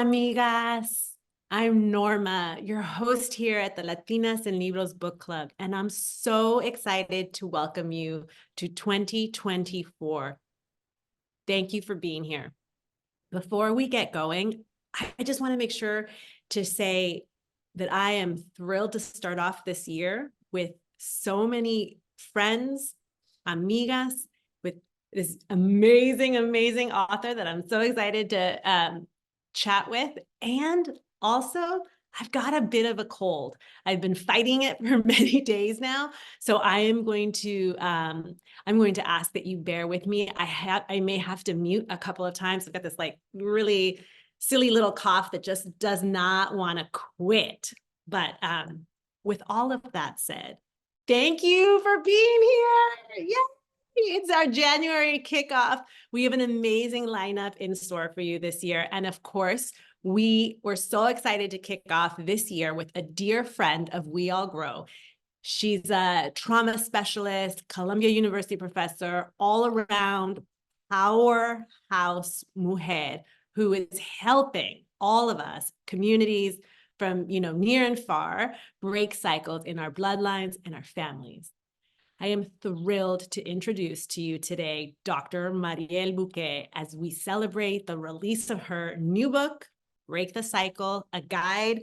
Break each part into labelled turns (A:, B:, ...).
A: amigas. I'm Norma, your host here at the Latinas en Libros Book Club, and I'm so excited to welcome you to 2024. Thank you for being here. Before we get going, I just want to make sure to say that I am thrilled to start off this year with so many friends, amigas, with this amazing, amazing author that I'm so excited to chat with. And also, I've got a bit of a cold. I've been fighting it for many days now. So I'm going to ask that you bear with me. I may have to mute a couple of times. I've got this like really silly little cough that just does not want to quit. But with all of that said, thank you for being here. Yay! It's our January kickoff. We have an amazing lineup in store for you this year. And of course, we were so excited to kick off this year with a dear friend of We All Grow. She's a trauma specialist, Columbia University professor, all around powerhouse mujer who is helping all of us, communities from near and far, break cycles in our bloodlines and our families. I am thrilled to introduce to you today Dr. Mariel Buque as we celebrate the release of her new book, Break the Cycle, a guide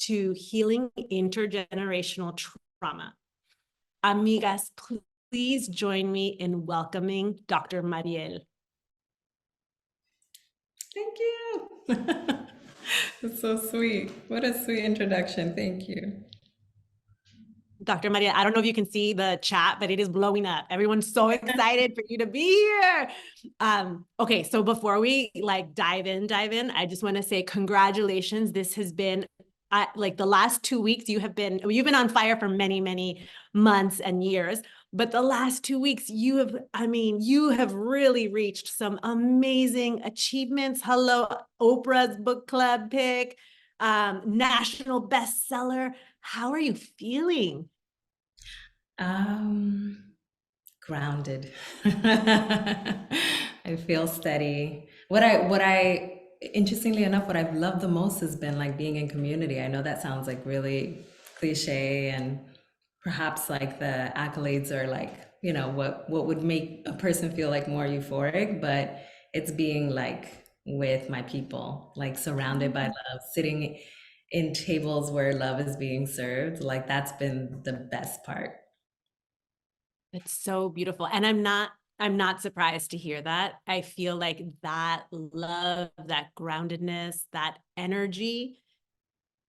A: to healing intergenerational trauma. Amigas, please join me in welcoming Dr. Mariel.
B: Thank you. That's so sweet. What a sweet introduction. Thank you.
A: Dr. Mariel, I don't know if you can see the chat, but it is blowing up. Everyone's so excited for you to be here. Okay, so before we dive in, I just want to say congratulations. This has been like the last 2 weeks. You've been on fire for many, many months and years, but the last 2 weeks you have really reached some amazing achievements. Hello, Oprah's book club pick, national bestseller. How are you feeling?
B: Grounded. I feel steady. Interestingly enough, what I've loved the most has been like being in community. I know that sounds like really cliche, and perhaps like the accolades are like, what would make a person feel like more euphoric, but it's being like with my people, like surrounded by love, sitting in tables where love is being served. Like that's been the best part.
A: It's so beautiful. And I'm not surprised to hear that. I feel like that love, that groundedness, that energy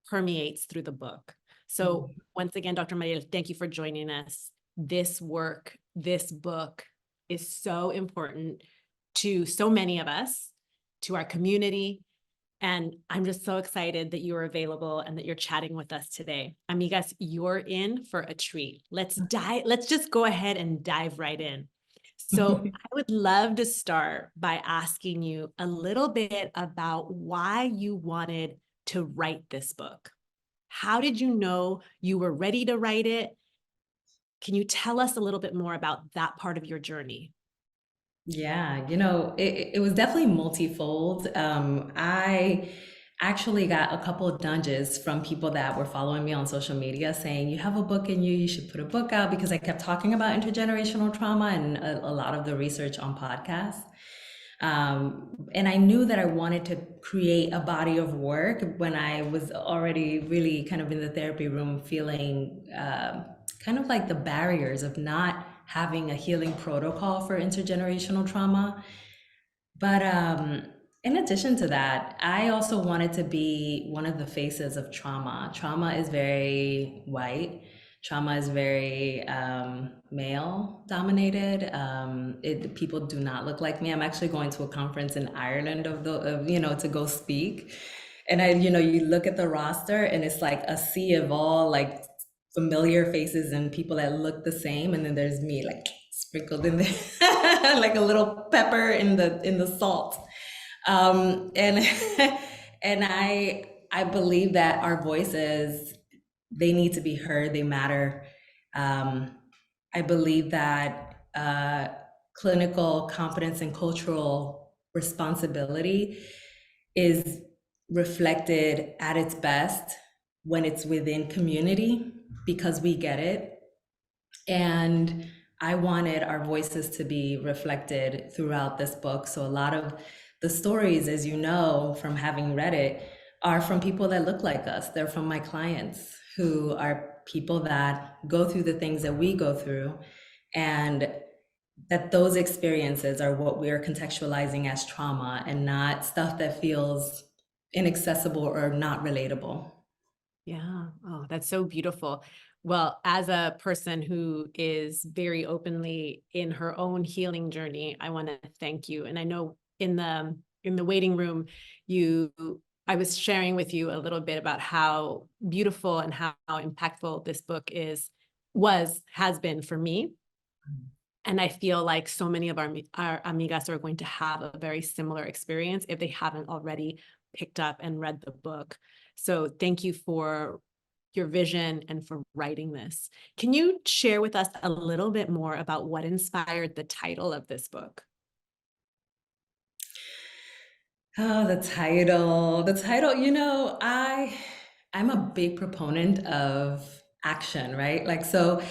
A: permeates through the book. So once again, Dr. Mariel, thank you for joining us. This work, this book is so important to so many of us, to our community. And I'm just so excited that you are available and that you're chatting with us today. Amigas, you're in for a treat. Let's just go ahead and dive right in. So I would love to start by asking you a little bit about why you wanted to write this book. How did you know you were ready to write it? Can you tell us a little bit more about that part of your journey?
B: Yeah, it was definitely multifold. I actually got a couple of nudges from people that were following me on social media saying, you have a book in you, you should put a book out, because I kept talking about intergenerational trauma and a lot of the research on podcasts. And I knew that I wanted to create a body of work when I was already really kind of in the therapy room feeling kind of like the barriers of not having a healing protocol for intergenerational trauma. But in addition to that, I also wanted to be one of the faces of trauma. Trauma is very white. Trauma is very male dominated. People do not look like me. I'm actually going to a conference in Ireland to go speak. And you look at the roster and it's like a sea of all like familiar faces and people that look the same. And then there's me like sprinkled in there like a little pepper in the salt. And and I believe that our voices, they need to be heard, they matter. I believe that clinical competence and cultural responsibility is reflected at its best when it's within community because we get it. And I wanted our voices to be reflected throughout this book. So a lot of the stories, as you know, from having read it, are from people that look like us. They're from my clients who are people that go through the things that we go through. And that those experiences are what we are contextualizing as trauma and not stuff that feels inaccessible or not relatable.
A: Yeah. Oh, that's so beautiful. Well, as a person who is very openly in her own healing journey, I want to thank you. And I know in the waiting room, you I was sharing with you a little bit about how beautiful and how impactful this book has been for me. And I feel like so many of our amigas are going to have a very similar experience if they haven't already picked up and read the book. So thank you for your vision and for writing this. Can you share with us a little bit more about what inspired the title of this book?
B: Oh, the title, I'm a big proponent of action, right? Like, so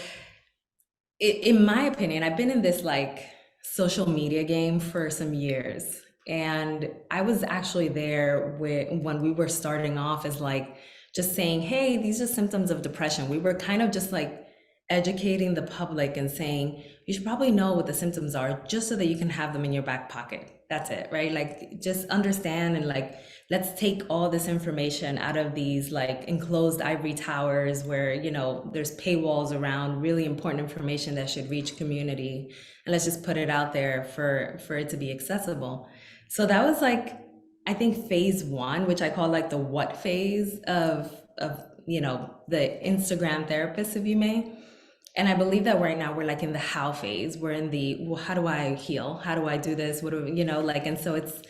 B: in my opinion, I've been in this like social media game for some years. And I was actually there when we were starting off as like just saying, hey, these are symptoms of depression. We were kind of just like educating the public and saying, you should probably know what the symptoms are just so that you can have them in your back pocket. That's it, right? Like just understand and like let's take all this information out of these like enclosed ivory towers where there's paywalls around really important information that should reach community, and let's just put it out there for it to be accessible. So that was like, I think, phase one, which I call like the what phase of the Instagram therapist, if you may. And I believe that right now we're like in the how phase. We're in the, well, how do I heal? How do I do this? What do like? And so it's,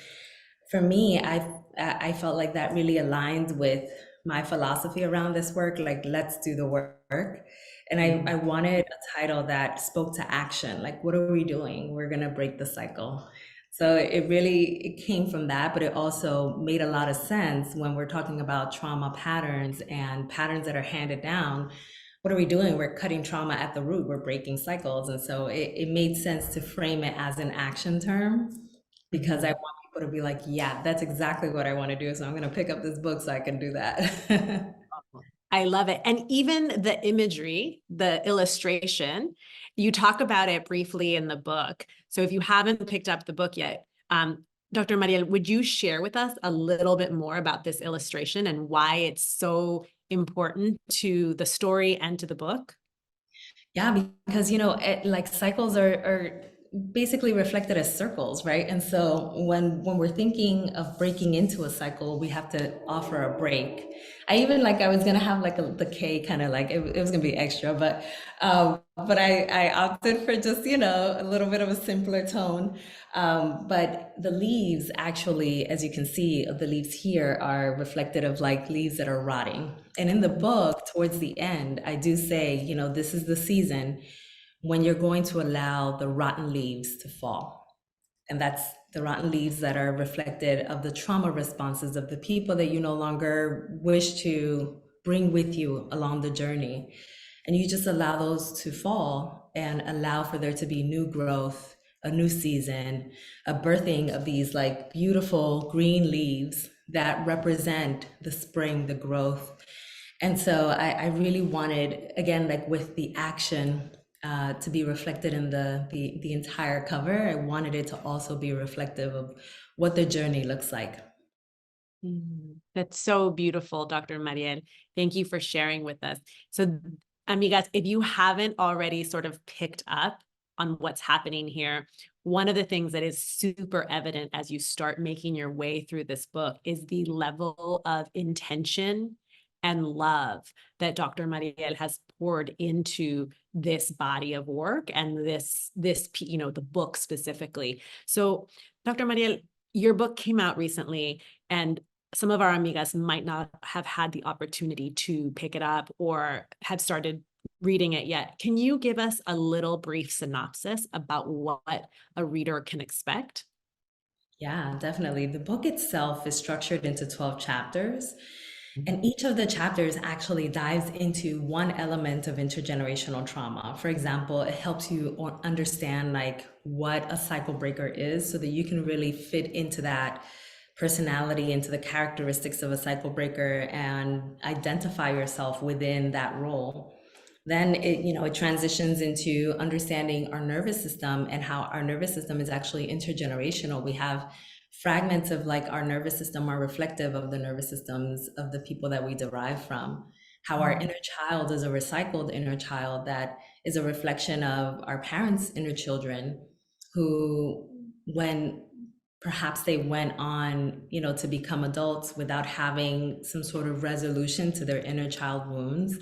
B: for me, I felt like that really aligned with my philosophy around this work. Like, let's do the work. And I wanted a title that spoke to action. Like, what are we doing? We're gonna break the cycle. So it came from that, but it also made a lot of sense when we're talking about trauma patterns and patterns that are handed down. What are we doing? We're cutting trauma at the root. We're breaking cycles. And so it made sense to frame it as an action term because I want people to be like, yeah, that's exactly what I want to do. So I'm going to pick up this book so I can do that.
A: I love it. And even the imagery, the illustration, you talk about it briefly in the book. So if you haven't picked up the book yet, Dr. Mariel, would you share with us a little bit more about this illustration and why it's so important to the story and to the book?
B: Yeah, because like cycles are basically reflected as circles, right? And so when we're thinking of breaking into a cycle, we have to offer a break. I was gonna have like the K kind of like it was gonna be extra, but I opted for just a little bit of a simpler tone. But the leaves actually, as you can see, the leaves here are reflected of like leaves that are rotting. And in the book, towards the end, I do say, this is the season when you're going to allow the rotten leaves to fall. And that's the rotten leaves that are reflected of the trauma responses of the people that you no longer wish to bring with you along the journey. And you just allow those to fall and allow for there to be new growth, a new season, a birthing of these like beautiful green leaves that represent the spring, the growth. And so I really wanted, again, like with the action to be reflected in the entire cover. I wanted it to also be reflective of what the journey looks like.
A: That's so beautiful, Dr. Mariel. Thank you for sharing with us. So, amigas, if you haven't already sort of picked up on what's happening here, one of the things that is super evident as you start making your way through this book is the level of intention and love that Dr. Mariel has poured into this body of work and this the book specifically. So, Dr. Mariel, your book came out recently, and some of our amigas might not have had the opportunity to pick it up or have started reading it yet. Can you give us a little brief synopsis about what a reader can expect?
B: Yeah, definitely. The book itself is structured into 12 chapters, and each of the chapters actually dives into one element of intergenerational trauma. For example, it helps you understand like what a cycle breaker is so that you can really fit into that personality, into the characteristics of a cycle breaker and identify yourself within that role. Then it transitions into understanding our nervous system and how our nervous system is actually intergenerational. We have fragments of like our nervous system are reflective of the nervous systems of the people that we derive from. How our inner child is a recycled inner child that is a reflection of our parents' inner children, who, when perhaps they went on, to become adults without having some sort of resolution to their inner child wounds,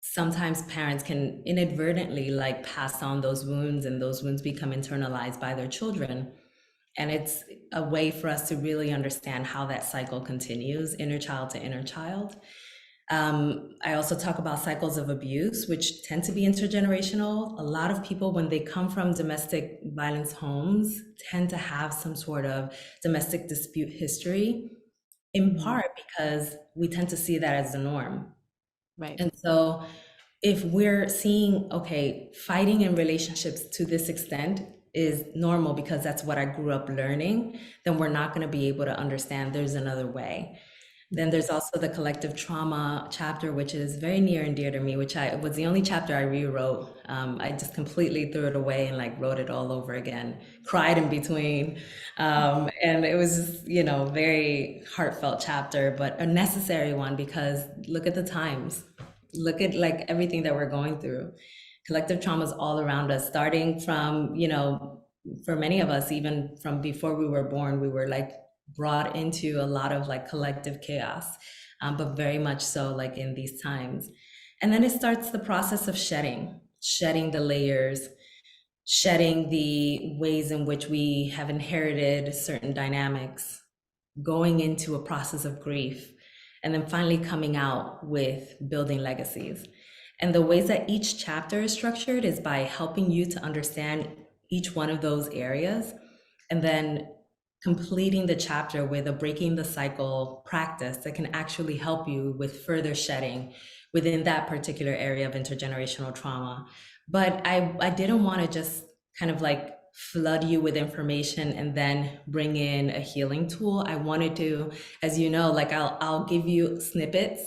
B: sometimes parents can inadvertently like pass on those wounds, and those wounds become internalized by their children. And it's a way for us to really understand how that cycle continues, inner child to inner child. I also talk about cycles of abuse, which tend to be intergenerational. A lot of people, when they come from domestic violence homes, tend to have some sort of domestic dispute history, in part because we tend to see that as the norm.
A: Right.
B: And so if we're seeing, okay, fighting in relationships to this extent is normal because that's what I grew up learning, then we're not going to be able to understand there's another way. Then there's also the collective trauma chapter, which is very near and dear to me, which I was the only chapter I rewrote. I just completely threw it away and like wrote it all over again, cried in between. And it was just, very heartfelt chapter, but a necessary one because look at the times, look at like everything that we're going through. Collective trauma is all around us, starting from, for many of us, even from before we were born, we were like brought into a lot of like collective chaos, but very much so like in these times. And then it starts the process of shedding the layers, shedding the ways in which we have inherited certain dynamics, going into a process of grief, and then finally coming out with building legacies. And the ways that each chapter is structured is by helping you to understand each one of those areas, and then completing the chapter with a breaking the cycle practice that can actually help you with further shedding within that particular area of intergenerational trauma. But I didn't want to just kind of like flood you with information and then bring in a healing tool. I wanted to, as you know, like I'll give you snippets.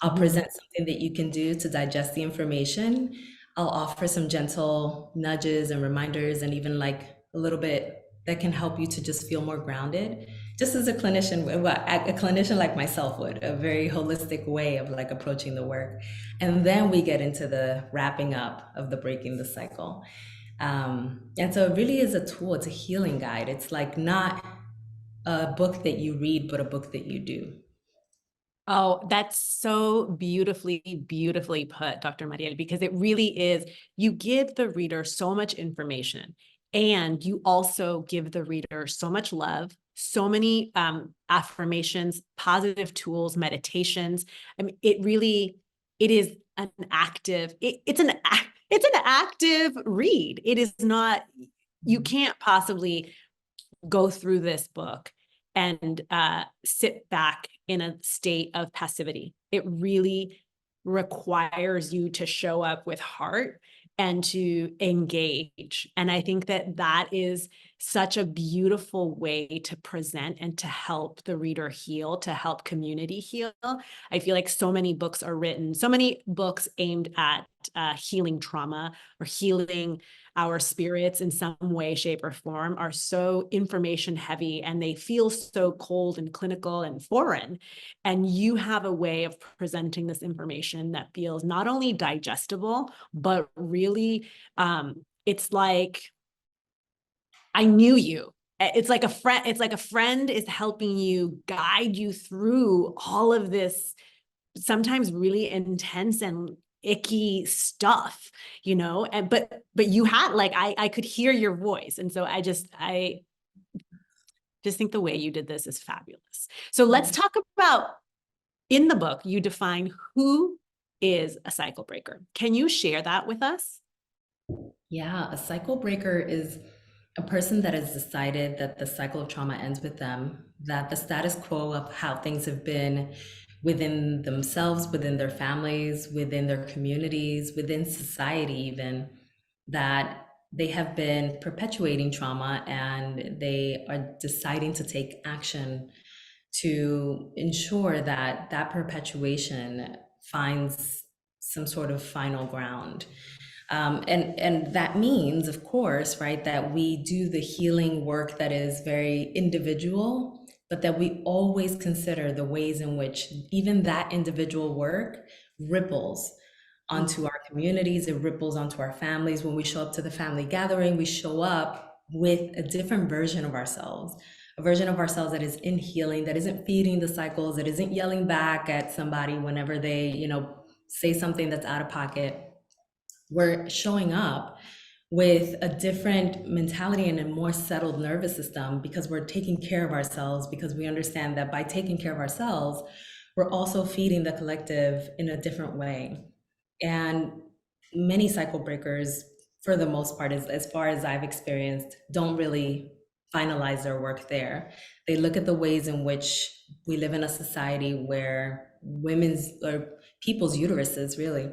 B: I'll present something that you can do to digest the information. I'll offer some gentle nudges and reminders, and even like a little bit that can help you to just feel more grounded, just as a clinician, a clinician like myself would, a very holistic way of like approaching the work. And then we get into the wrapping up of the breaking the cycle. And so it really is a tool, it's a healing guide. It's like not a book that you read, but a book that you do.
A: Oh, that's so beautifully, beautifully put, Dr. Mariel, because it really is, you give the reader so much information, and you also give the reader so much love, so many affirmations, positive tools, meditations. I mean, it is an active, it's an active read. It is not, you can't possibly go through this book and sit back in a state of passivity. It really requires you to show up with heart and to engage. And I think that that is such a beautiful way to present and to help the reader heal, to help community heal. I feel like so many books are written, so many books aimed at healing trauma or healing our spirits in some way, shape, or form are so information heavy, and they feel so cold and clinical and foreign. And you have a way of presenting this information that feels not only digestible, but really, it's like, I knew you. It's like a friend is helping you, guide you through all of this sometimes really intense and icky stuff, and but you had like, I could hear your voice. And so I just think the way you did this is fabulous. So let's talk about, in the book, you define who is a cycle breaker. Can you share that with us?
B: Yeah, a cycle breaker is a person that has decided that the cycle of trauma ends with them, that the status quo of how things have been within themselves, within their families, within their communities, within society, even, that they have been perpetuating trauma and they are deciding to take action to ensure that that perpetuation finds some sort of final ground. And that means, of course, right, that we do the healing work that is very individual, but that we always consider the ways in which even that individual work ripples onto our communities, it ripples onto our families. When we show up to the family gathering, we show up with a different version of ourselves, a version of ourselves that is in healing, that isn't feeding the cycles, that isn't yelling back at somebody whenever they, say something that's out of pocket. We're showing up with a different mentality and a more settled nervous system because we're taking care of ourselves, because we understand that by taking care of ourselves, we're also feeding the collective in a different way. And many cycle breakers, for the most part, as far as I've experienced, don't really finalize their work there. They look at the ways in which we live in a society where women's or people's uteruses really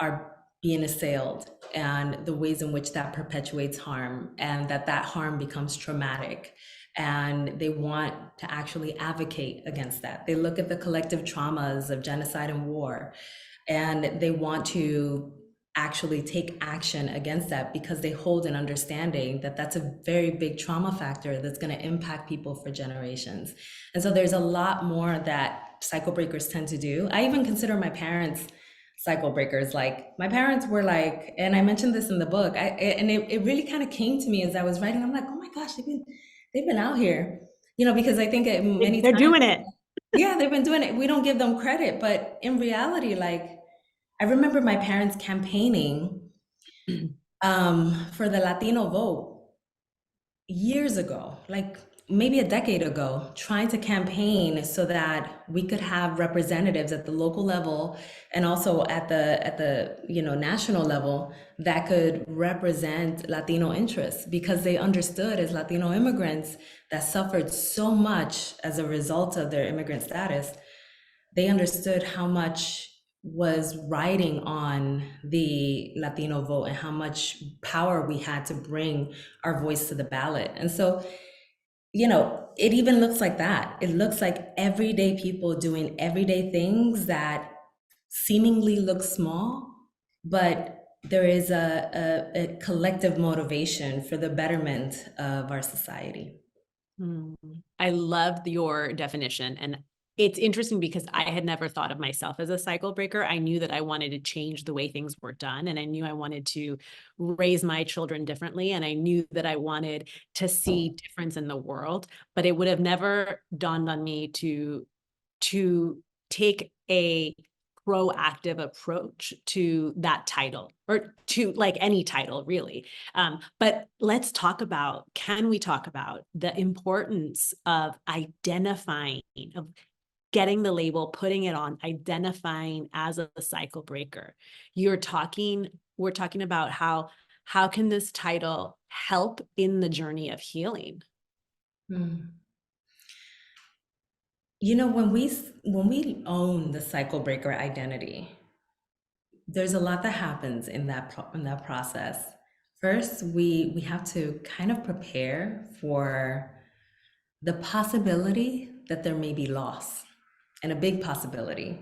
B: are being assailed, and the ways in which that perpetuates harm, and that harm becomes traumatic, and they want to actually advocate against that. They look at the collective traumas of genocide and war, and they want to actually take action against that because they hold an understanding that that's a very big trauma factor that's going to impact people for generations. And so there's a lot more that cycle breakers tend to do. I even consider my parents cycle breakers. Like my parents were like, and I mentioned this in the book, and it really kind of came to me as I was writing. I'm like, oh my gosh, they've been out here, because I think many
A: They're
B: times,
A: doing it.
B: yeah, they've been doing it. We don't give them credit, but in reality, like I remember my parents campaigning for the Latino vote years ago, like maybe a decade ago, trying to campaign so that we could have representatives at the local level and also at the national level that could represent Latino interests, because they understood, as Latino immigrants that suffered so much as a result of their immigrant status, they understood how much was riding on the Latino vote and how much power we had to bring our voice to the ballot. And so, it even looks like that. It looks like everyday people doing everyday things that seemingly look small, but there is a collective motivation for the betterment of our society.
A: I loved your definition. And it's interesting because I had never thought of myself as a cycle breaker. I knew that I wanted to change the way things were done. And I knew I wanted to raise my children differently. And I knew that I wanted to see difference in the world, but it would have never dawned on me to take a proactive approach to that title, or to like any title really. But can we talk about the importance of identifying, of getting the label, putting it on, identifying as a cycle breaker? We're talking about how can this title help in the journey of healing?
B: When we own the cycle breaker identity, there's a lot that happens in that process. First, we have to kind of prepare for the possibility that there may be loss, and a big possibility.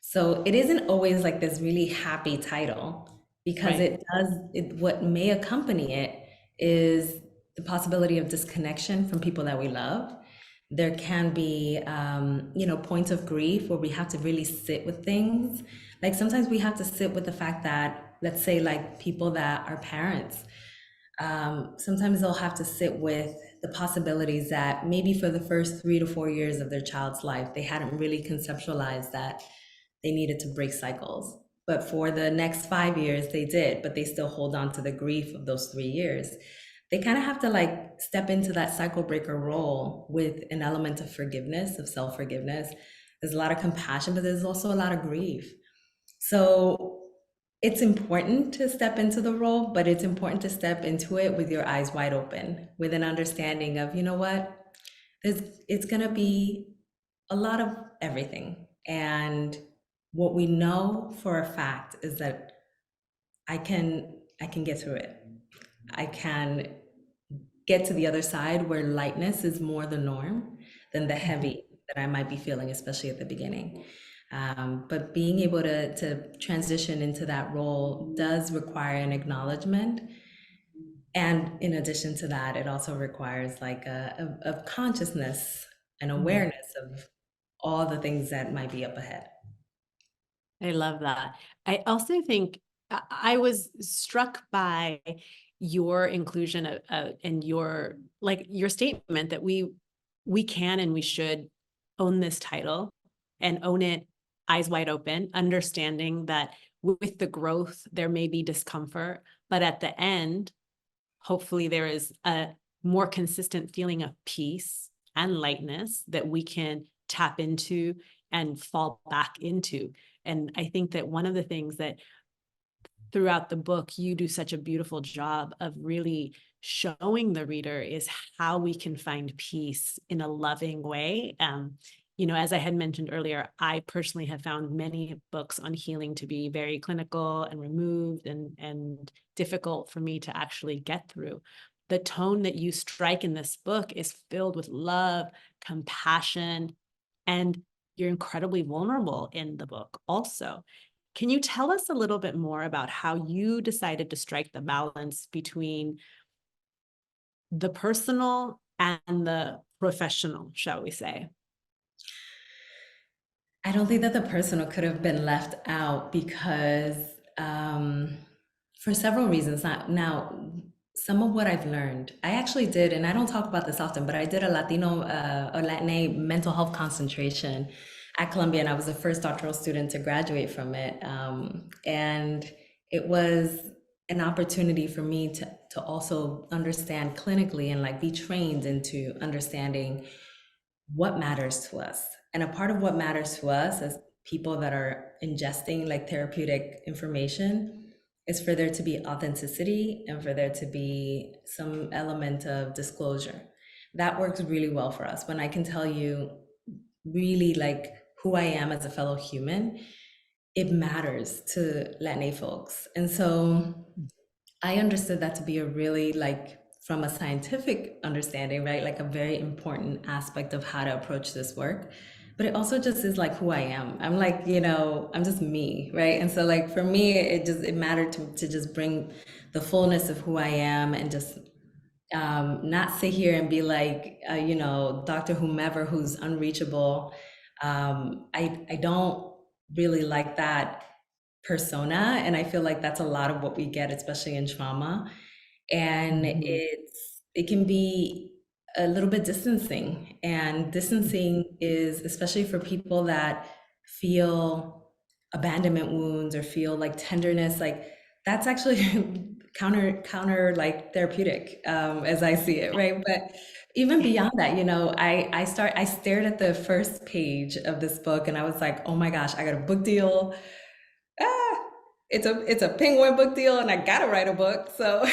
B: So it isn't always like this really happy title, because
A: Right.
B: what may accompany it is the possibility of disconnection from people that we love. There can be, points of grief where we have to really sit with things. Like sometimes we have to sit with the fact that, let's say, like people that are parents, sometimes they'll have to sit with the possibilities that maybe for the first 3 to 4 years of their child's life, they hadn't really conceptualized that they needed to break cycles. But for the next 5 years, they did, but they still hold on to the grief of those 3 years. They kind of have to like step into that cycle breaker role with an element of forgiveness, of self-forgiveness. There's a lot of compassion, but there's also a lot of grief. So it's important to step into the role, but it's important to step into it with your eyes wide open, with an understanding of, you know what, it's going to be a lot of everything. And what we know for a fact is that I can get through it. I can get to the other side where lightness is more the norm than the heavy that I might be feeling, especially at the beginning. But being able to transition into that role does require an acknowledgement. And in addition to that, it also requires like a consciousness and
A: Mhm.
B: awareness of all the things that might be up ahead.
A: I love that. I also think I was struck by your inclusion and your like your statement that we can and we should own this title and own it eyes wide open, understanding that with the growth there may be discomfort, but at the end, hopefully there is a more consistent feeling of peace and lightness that we can tap into and fall back into. And I think that one of the things that throughout the book you do such a beautiful job of really showing the reader is how we can find peace in a loving way. As I had mentioned earlier, I personally have found many books on healing to be very clinical and removed and difficult for me to actually get through. The tone that you strike in this book is filled with love, compassion, and you're incredibly vulnerable in the book also. Can you tell us a little bit more about how you decided to strike the balance between the personal and the professional, shall we say?
B: I don't think that the personal could have been left out because for several reasons. Now, some of what I've learned, I actually did, and I don't talk about this often, but I did a Latino or Latina mental health concentration at Columbia, and I was the first doctoral student to graduate from it. And it was an opportunity for me to also understand clinically and like be trained into understanding what matters to us. And a part of what matters to us as people that are ingesting like therapeutic information is for there to be authenticity and for there to be some element of disclosure. That works really well for us. When I can tell you really like who I am as a fellow human, it matters to Latin folks. And so I understood that to be a really like from a scientific understanding, right? Like a very important aspect of how to approach this work. But it also just is like who I am. I'm like, I'm just me, right? And so like for me, it mattered to just bring the fullness of who I am and just not sit here and be like, Dr. Whomever who's unreachable. I don't really like that persona, and I feel like that's a lot of what we get, especially in trauma. And
A: Mhm.
B: it can be a little bit distancing, and distancing is especially for people that feel abandonment wounds or feel like tenderness, like that's actually counter like therapeutic, as I see it, right? But even beyond that, I stared at the first page of this book and I was like, oh my gosh, I got a book deal. ah, it's a Penguin book deal, and I gotta write a book. So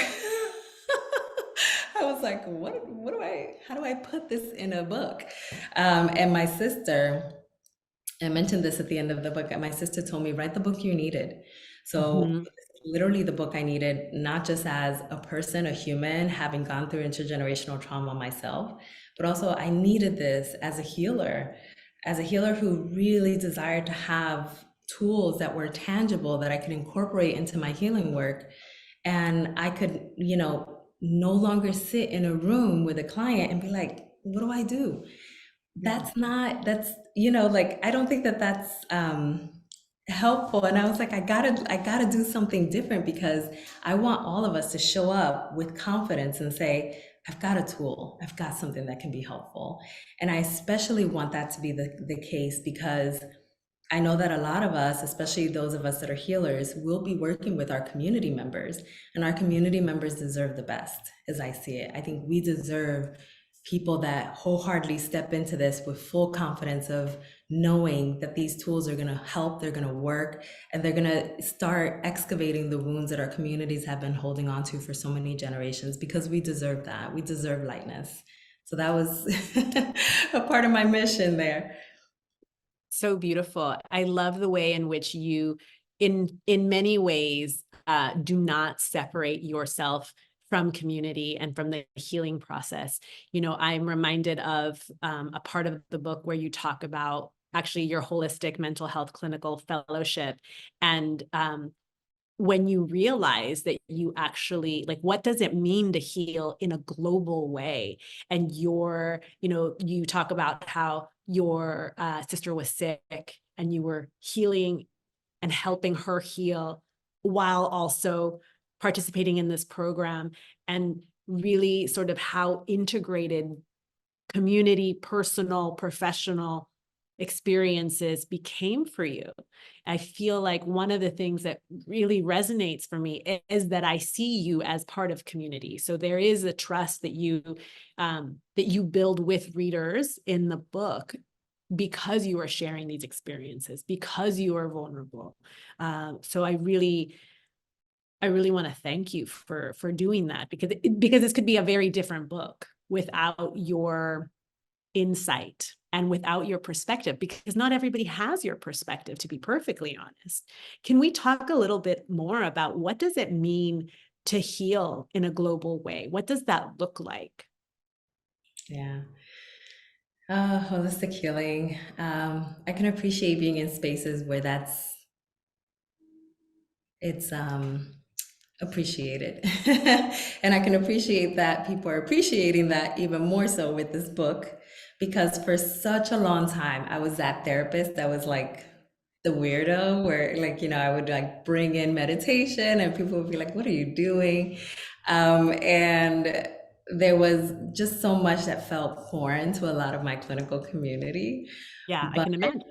B: I was like, how do I put this in a book? And my sister, I mentioned this at the end of the book, and my sister told me, write the book you needed. So
A: Mhm.
B: literally the book I needed, not just as a person, a human, having gone through intergenerational trauma myself, but also I needed this as a healer who really desired to have tools that were tangible that I could incorporate into my healing work. And I could, no longer sit in a room with a client and be like, what do I do? Like I don't think that that's helpful. And I was like, I gotta do something different because I want all of us to show up with confidence and say, I've got a tool, I've got something that can be helpful. And I especially want that to be the case because I know that a lot of us, especially those of us that are healers, will be working with our community members, and our community members deserve the best, as I see it. I think we deserve people that wholeheartedly step into this with full confidence of knowing that these tools are going to help, they're going to work, and they're going to start excavating the wounds that our communities have been holding on to for so many generations, because we deserve that. We deserve lightness. So that was a part of my mission there.
A: So beautiful. I love the way in which you, in many ways, do not separate yourself from community and from the healing process. You know, I'm reminded of a part of the book where you talk about actually your holistic mental health clinical fellowship, and when you realize that you actually, like, what does it mean to heal in a global way? And you talk about how your sister was sick and you were healing and helping her heal while also participating in this program, and really sort of how integrated community, personal, professional experiences became for you. I feel like one of the things that really resonates for me is that I see you as part of community. So there is a trust that you build with readers in the book, because you are sharing these experiences, because you are vulnerable. So I really want to thank you for doing that, because this could be a very different book without your insight and without your perspective, because not everybody has your perspective, to be perfectly honest. Can we talk a little bit more about what does it mean to heal in a global way? What does that look like?
B: Yeah. Holistic healing. I can appreciate being in spaces where it's appreciated. And I can appreciate that people are appreciating that even more so with this book, because for such a long time I was that therapist that was like the weirdo, where, like, I would like bring in meditation and people would be like, what are you doing? And there was just so much that felt foreign to a lot of my clinical community.
A: Yeah, I
B: But
A: can imagine.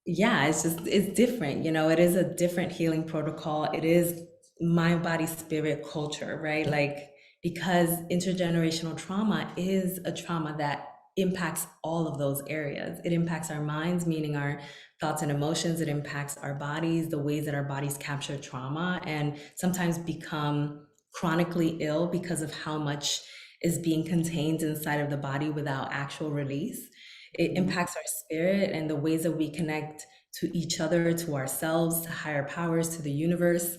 B: yeah, it's different. It is a different healing protocol. It is mind, body, spirit, culture, right? Like, because intergenerational trauma is a trauma that impacts all of those areas. It impacts our minds, meaning our thoughts and emotions. It impacts our bodies, the ways that our bodies capture trauma, and sometimes become chronically ill because of how much is being contained inside of the body without actual release. It impacts our spirit and the ways that we connect to each other, to ourselves, to higher powers, to the universe,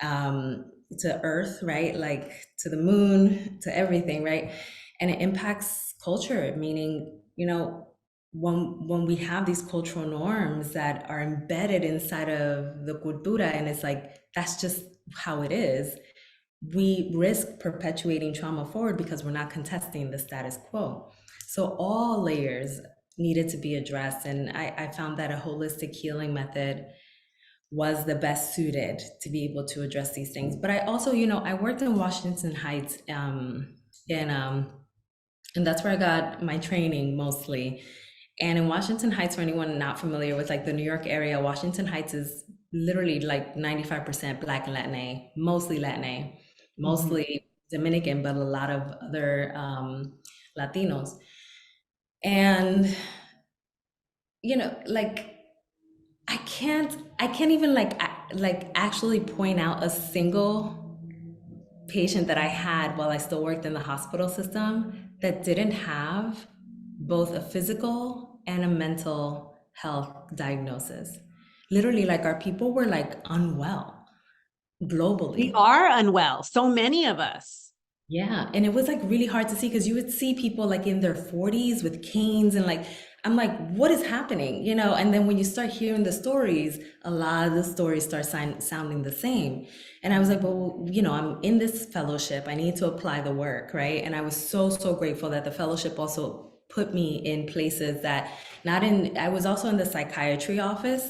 B: to earth, right? Like, to the moon, to everything, right? And it impacts culture, meaning, when we have these cultural norms that are embedded inside of the cultura, and it's like, that's just how it is, we risk perpetuating trauma forward because we're not contesting the status quo. So all layers needed to be addressed. And I found that a holistic healing method was the best suited to be able to address these things. But I also, I worked in Washington Heights, and that's where I got my training mostly. And in Washington Heights, for anyone not familiar with like the New York area, Washington Heights is literally like 95% Black and Latina, mostly Latina, mostly Dominican, but a lot of other Latinos. And like, I can't even like actually point out a single patient that I had while I still worked in the hospital system that didn't have both a physical and a mental health diagnosis. Literally, like, our people were like unwell
A: We
B: globally.
A: are unwell, so many of us.
B: Yeah, and it was like really hard to see because you would see people like in their 40s with canes, and like, I'm like, what is happening? And then when you start hearing the stories, a lot of the stories start sounding the same. And I was like, well, I'm in this fellowship. I need to apply the work, right? And I was so, so grateful that the fellowship also put me in places that not in, I was also in the psychiatry office,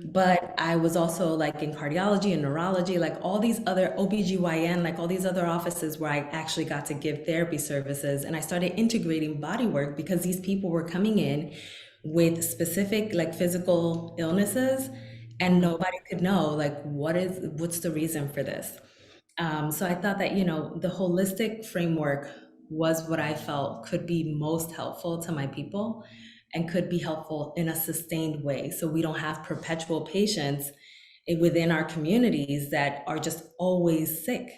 B: but I was also like in cardiology and neurology, like all these other OBGYN, like all these other offices where I actually got to give therapy services. And I started integrating body work because these people were coming in with specific like physical illnesses, and nobody could know like what's the reason for this. So I thought that, the holistic framework was what I felt could be most helpful to my people and could be helpful in a sustained way. So we don't have perpetual patients within our communities that are just always sick.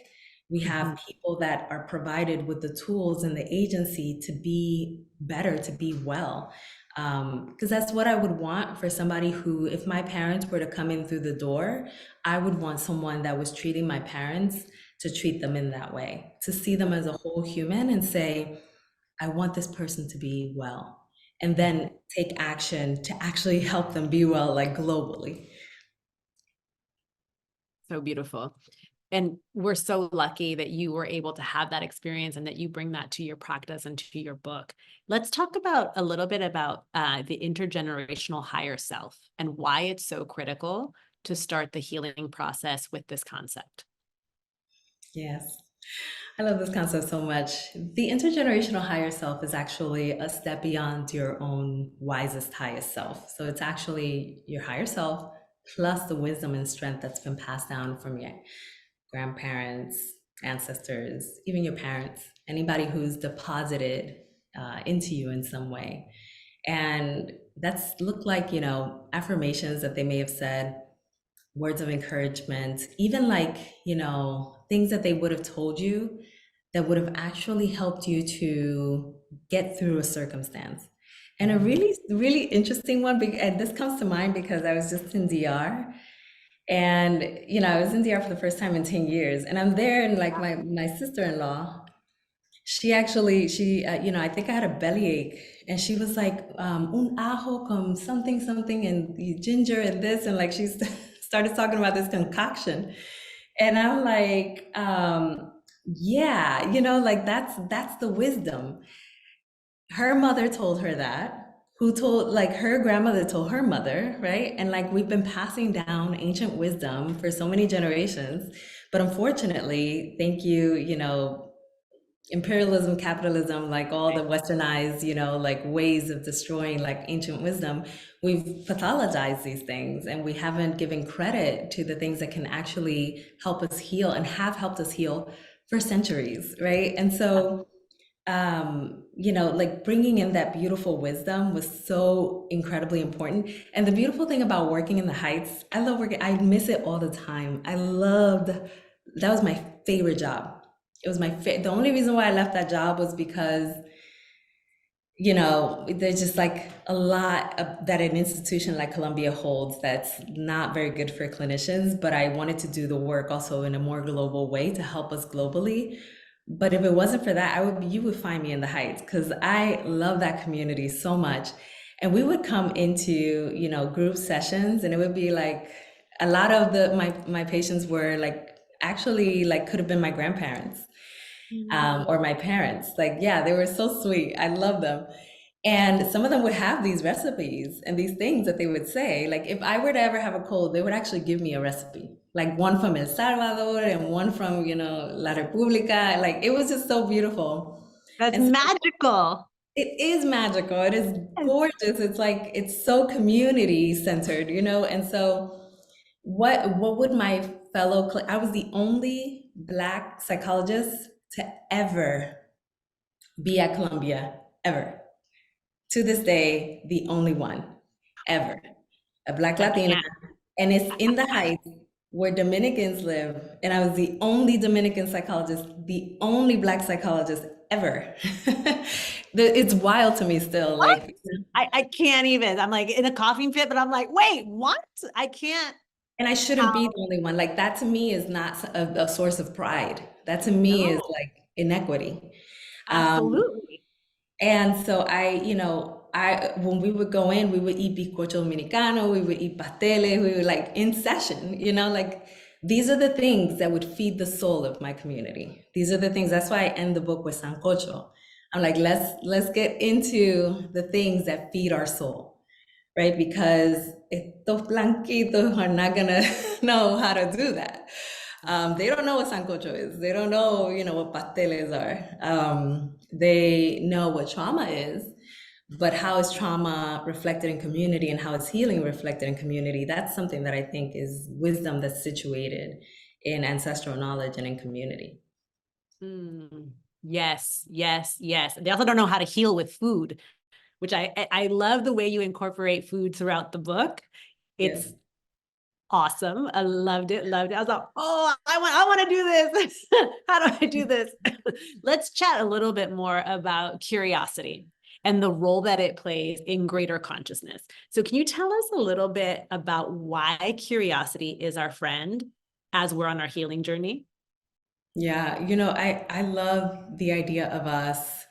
B: We have people that are provided with the tools and the agency to be better, to be well. Because that's what I would want for somebody who, if my parents were to come in through the door, I would want someone that was treating my parents to treat them in that way, to see them as a whole human and say, I want this person to be well, and then take action to actually help them be well, like globally.
A: So beautiful. And we're so lucky that you were able to have that experience and that you bring that to your practice and to your book. Let's talk about a little bit about the intergenerational higher self and why it's so critical to start the healing process with this concept.
B: Yes. I love this concept so much. The intergenerational higher self is actually a step beyond your own wisest, highest self. So it's actually your higher self plus the wisdom and strength that's been passed down from your grandparents, ancestors, even your parents, anybody who's deposited into you in some way. And that's looked like, affirmations that they may have said, words of encouragement, even like, things that they would have told you that would have actually helped you to get through a circumstance. And a really, really interesting one, and this comes to mind because I was just in DR, and I was in DR for the first time in 10 years, and I'm there, and like my sister-in-law, I think I had a bellyache, and she was like, un ajo con something, something, and ginger and this, and like she started talking about this concoction. And I'm like, yeah, like that's the wisdom. Her mother told her that, who told, like, her grandmother told her mother, right? And like we've been passing down ancient wisdom for so many generations. But unfortunately, thank you, imperialism, capitalism, like all the westernized, like ways of destroying like ancient wisdom, we've pathologized these things and we haven't given credit to the things that can actually help us heal and have helped us heal for centuries, right? And so, like bringing in that beautiful wisdom was so incredibly important. And the beautiful thing about working in the Heights, I love working, I miss it all the time. That was my favorite job. It was the only reason why I left that job was because, there's just like a lot that an institution like Columbia holds that's not very good for clinicians, but I wanted to do the work also in a more global way to help us globally. But if it wasn't for that, you would find me in the Heights because I love that community so much. And we would come into, group sessions, and it would be like a lot of my patients were like actually like could have been my grandparents or my parents. Like, yeah, they were so sweet. I love them. And some of them would have these recipes and these things that they would say. Like, if I were to ever have a cold, they would actually give me a recipe, like one from El Salvador and one from, La República. Like, it was just so beautiful.
A: That's
B: And so
A: magical.
B: it is magical. It is gorgeous. It's like, it's so community centered, And so what would my I was the only Black psychologist to ever be at Columbia, ever. To this day, the only one ever, a Black Latina, and it's in the Heights where Dominicans live. And I was the only Dominican psychologist, the only Black psychologist ever. It's wild to me still.
A: What?
B: Like,
A: I can't even. I'm like in a coughing fit, but I'm like, wait, what? I can't.
B: and I shouldn't be the only one. Like, that to me is not a source of pride. That to me is like inequity.
A: Absolutely.
B: And so when we would go in, we would eat bizcocho dominicano, we would eat pasteles, we would like in session, like these are the things that would feed the soul of my community. These are the things, that's why I end the book with sancocho. I'm like, let's get into the things that feed our soul, right? Because estos blanquitos are not gonna know how to do that. They don't know what sancocho is. They don't know, what pasteles are. They know what trauma is, but how is trauma reflected in community and how is healing reflected in community? That's something that I think is wisdom that's situated in ancestral knowledge and in community.
A: Yes, yes, yes. They also don't know how to heal with food, which I love the way you incorporate food throughout the book. It's
B: Yes.
A: awesome. I loved it, loved it. I was like, oh, I want to do this. How do I do this? Let's chat a little bit more about curiosity and the role that it plays in greater consciousness. So can you tell us a little bit about why curiosity is our friend as we're on our healing journey?
B: Yeah, I love the idea of us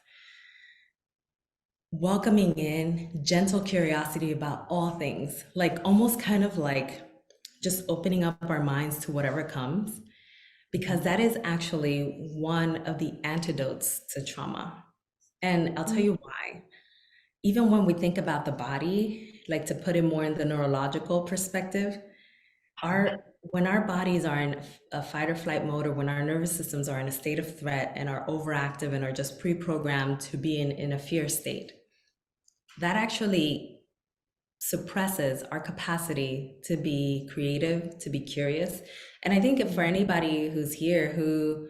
B: welcoming in gentle curiosity about all things, like almost kind of like just opening up our minds to whatever comes, because that is actually one of the antidotes to trauma. And I'll tell
A: Mm.
B: you why. Even when we think about the body, like to put it more in the neurological perspective, our when our bodies are in a fight or flight mode, or when our nervous systems are in a state of threat and are overactive and are just pre-programmed to be in a fear state, that actually suppresses our capacity to be creative, to be curious. And I think if for anybody who's here who,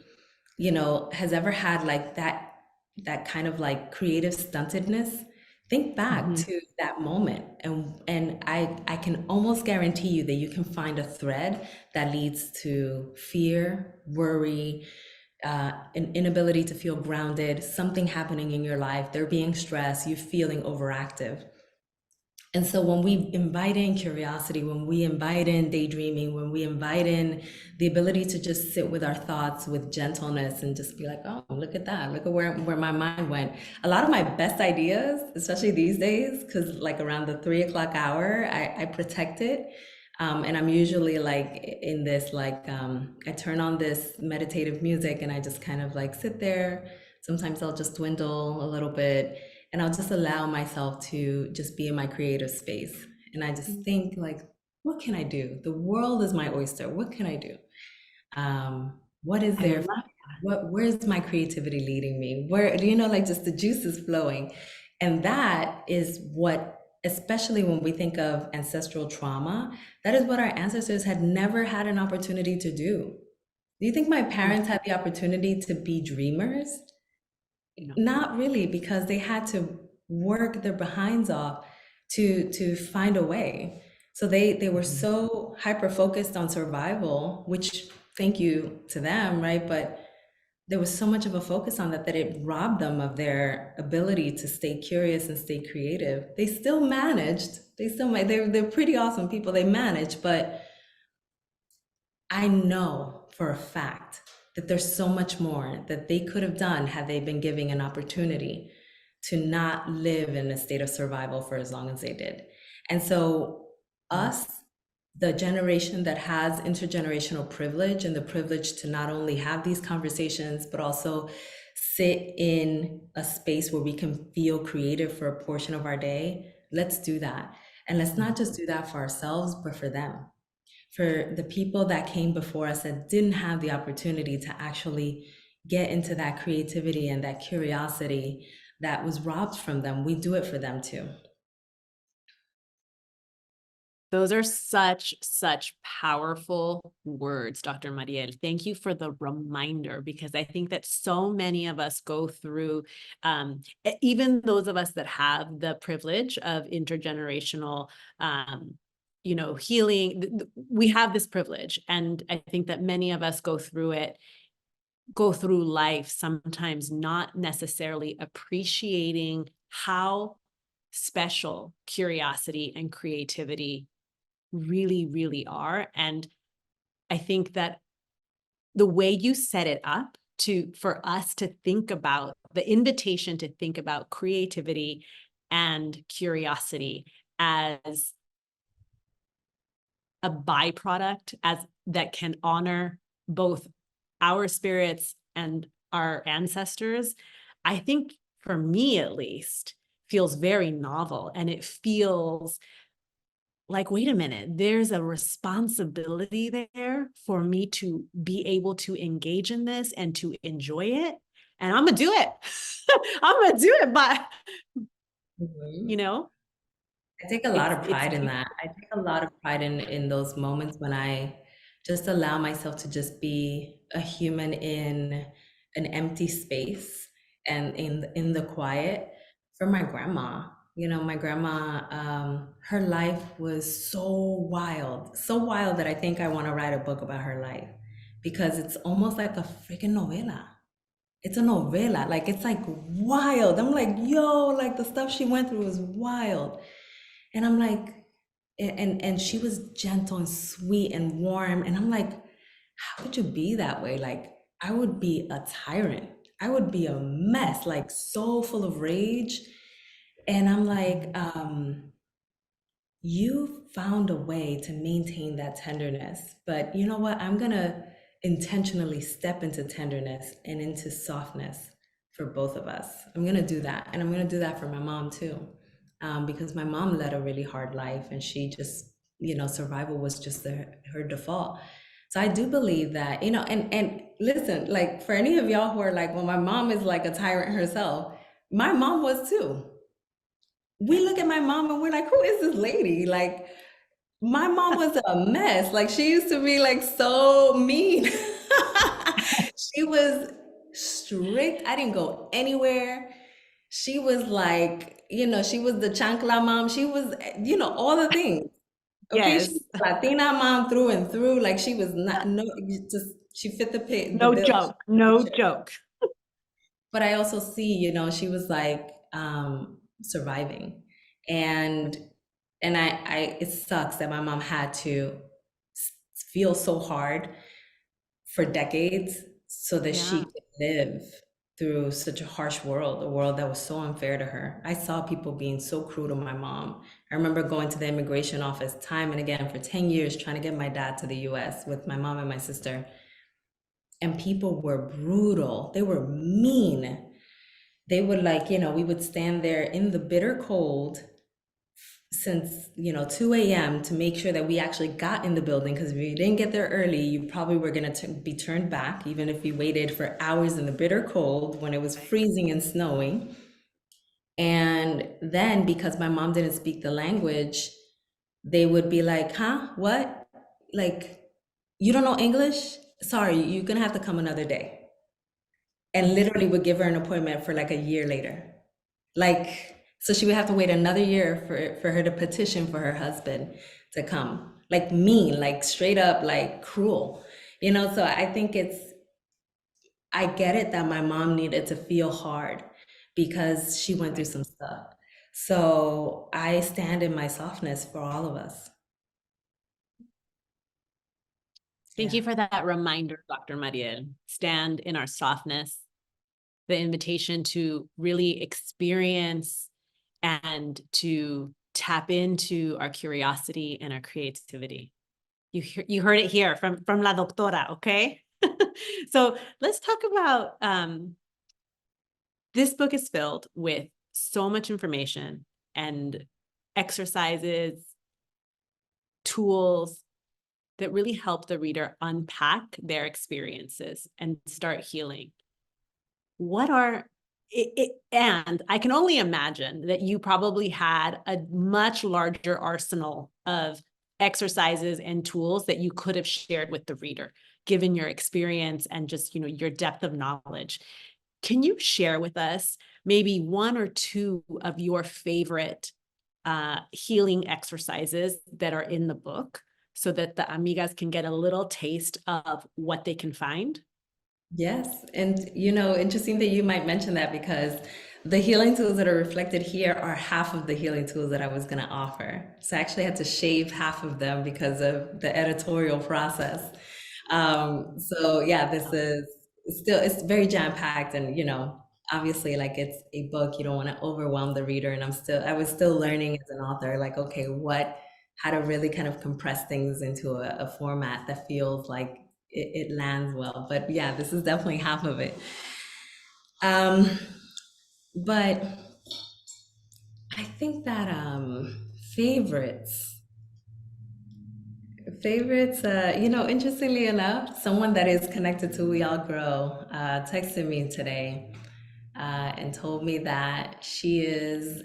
B: has ever had like that kind of like creative stuntedness, think back
A: Mhm.
B: to that moment, and I can almost guarantee you that you can find a thread that leads to fear, worry, an inability to feel grounded, something happening in your life, there being stress, you feeling overactive. And so when we invite in curiosity, when we invite in daydreaming, when we invite in the ability to just sit with our thoughts with gentleness and just be like, oh, look at that, look at where my mind went. A lot of my best ideas, especially these days, because like around the 3 o'clock hour, I protect it. And I'm usually like in this, like, I turn on this meditative music and I just kind of like sit there. Sometimes I'll just dwindle a little bit and I'll just allow myself to just be in my creative space. And I just think like, what can I do? The world is my oyster. What can I do? What is
A: I
B: there?
A: love
B: Where's my creativity leading me? Where, like just the juice is flowing. And that is what, especially when we think of ancestral trauma, that is what our ancestors had never had an opportunity to do. Do you think my
A: Mm.
B: parents had the opportunity to be dreamers?
A: No.
B: Not really, because they had to work their behinds off to find a way. So they were
A: Mhm.
B: so hyper focused on survival, which thank you to them, right? But there was so much of a focus on that that it robbed them of their ability to stay curious and stay creative. They still managed. They're pretty awesome people. They managed, but I know for a fact that there's so much more that they could have done had they been given an opportunity to not live in a state of survival for as long as they did. And so, us, the generation that has intergenerational privilege and the privilege to not only have these conversations, but also sit in a space where we can feel creative for a portion of our day, let's do that. And let's not just do that for ourselves, but for them, for the people that came before us that didn't have the opportunity to actually get into that creativity and that curiosity that was robbed from them. We do it for them too.
A: Those are such powerful words, Dr. Mariel. Thank you for the reminder, because I think that so many of us go through, even those of us that have the privilege of intergenerational, healing, we have this privilege. And I think that many of us go through life sometimes not necessarily appreciating how special curiosity and creativity really, really are. And I think that the way you set it up for us to think about the invitation to think about creativity and curiosity as a byproduct, as that can honor both our spirits and our ancestors, I think for me at least, feels very novel. And it feels like, wait a minute, there's a responsibility there for me to be able to engage in this and to enjoy it. And I'm gonna do it. I'm gonna do it, but you
B: Mhm.
A: know,
B: I take a lot
A: it's
B: of
A: it's
B: pride in that. I take a lot of pride in those moments when I just allow myself to just be a human in an empty space and in the quiet for my grandma. You know, my grandma, her life was so wild that I think I want to write a book about her life because it's almost like a freaking novela. It's a novela. Like it's like wild. I'm like, yo, like the stuff she went through was wild. And I'm like, and she was gentle and sweet and warm. And I'm like, how could you be that way? Like I would be a tyrant. I would be a mess, like so full of rage. And I'm like, you found a way to maintain that tenderness. But you know what? I'm gonna intentionally step into tenderness and into softness for both of us. I'm gonna do that. And I'm gonna do that for my mom too. Because my mom led a really hard life and she just, you know, survival was just her default. So I do believe that, you know, and listen, like for any of y'all who are like, well, my mom is like a tyrant herself, my mom was too. We look at my mom and we're like, who is this lady? Like, my mom was a mess. Like, she used to be like so mean. She was strict. I didn't go anywhere. She was like, you know, she was the chancla mom. She was, you know, all the things. Okay, she
A: Yes,
B: was Latina mom through and through. Like, she was not, no, just, she fit the
A: no
B: bill.
A: joke, no joke.
B: But I also see, you know, she was like surviving. And I it sucks that my mom had to feel so hard for decades so that she
A: Yeah.
B: could live through such a harsh world, a world that was so unfair to her. I saw people being so cruel to my mom. I remember going to the immigration office time and again for 10 years trying to get my dad to the US with my mom and my sister. And people were brutal. They were mean. They would like, you know, we would stand there in the bitter cold since, you know, 2 a.m. to make sure that we actually got in the building. Because if you didn't get there early, you probably were going to be turned back, even if you waited for hours in the bitter cold when it was freezing and snowing. And then because my mom didn't speak the language, they would be like, huh, what? Like, you don't know English? Sorry, you're going to have to come another day. And literally would give her an appointment for like a year later. Like, so she would have to wait another year for her to petition for her husband to come. Like mean, like straight up, like cruel. You know, so I think I get it that my mom needed to feel hard because she went through
A: Right.
B: some stuff. So I stand in my softness for all of us.
A: Thank
B: Yeah.
A: you for that reminder, Dr. Mariel. Stand in our softness, the invitation to really experience and to tap into our curiosity and our creativity. You heard it here from La Doctora, okay? So let's talk about this book is filled with so much information and exercises, tools that really help the reader unpack their experiences and start healing. What are and I can only imagine that you probably had a much larger arsenal of exercises and tools that you could have shared with the reader, given your experience and just, you know, your depth of knowledge. Can you share with us maybe one or two of your favorite healing exercises that are in the book so that the amigas can get a little taste of what they can find?
B: Yes, and you know, interesting that you might mention that because the healing tools that are reflected here are half of the healing tools that I was going to offer. So I actually had to shave half of them because of the editorial process. So yeah, this is still it's very jam-packed and you know, obviously like it's a book, you don't want to overwhelm the reader and I was still learning as an author, like, okay, how to really kind of compress things into a format that feels like it lands well. But yeah, this is definitely half of it. Um, but I think that favorites, you know, interestingly enough, someone that is connected to We All Grow texted me today and told me that she is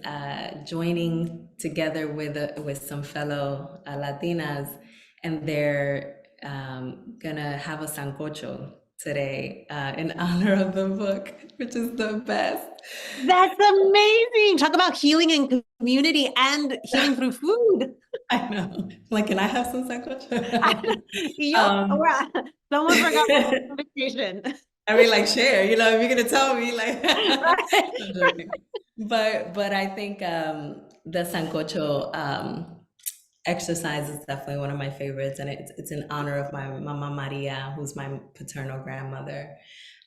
B: joining together with some fellow Latinas, and they're gonna have a sancocho. today in honor of the book, which is the best.
A: That's amazing. Talk about healing in community and healing through food.
B: I know. Like, can I have some sancocho?
A: Yup,
B: um,
A: someone forgot my invitation.
B: I mean, like, share, you know, if you're gonna tell me, like, I'm
A: Right.
B: joking. But I think the sancocho exercise is definitely one of my favorites, and it's in honor of my Mama Maria, who's my paternal grandmother.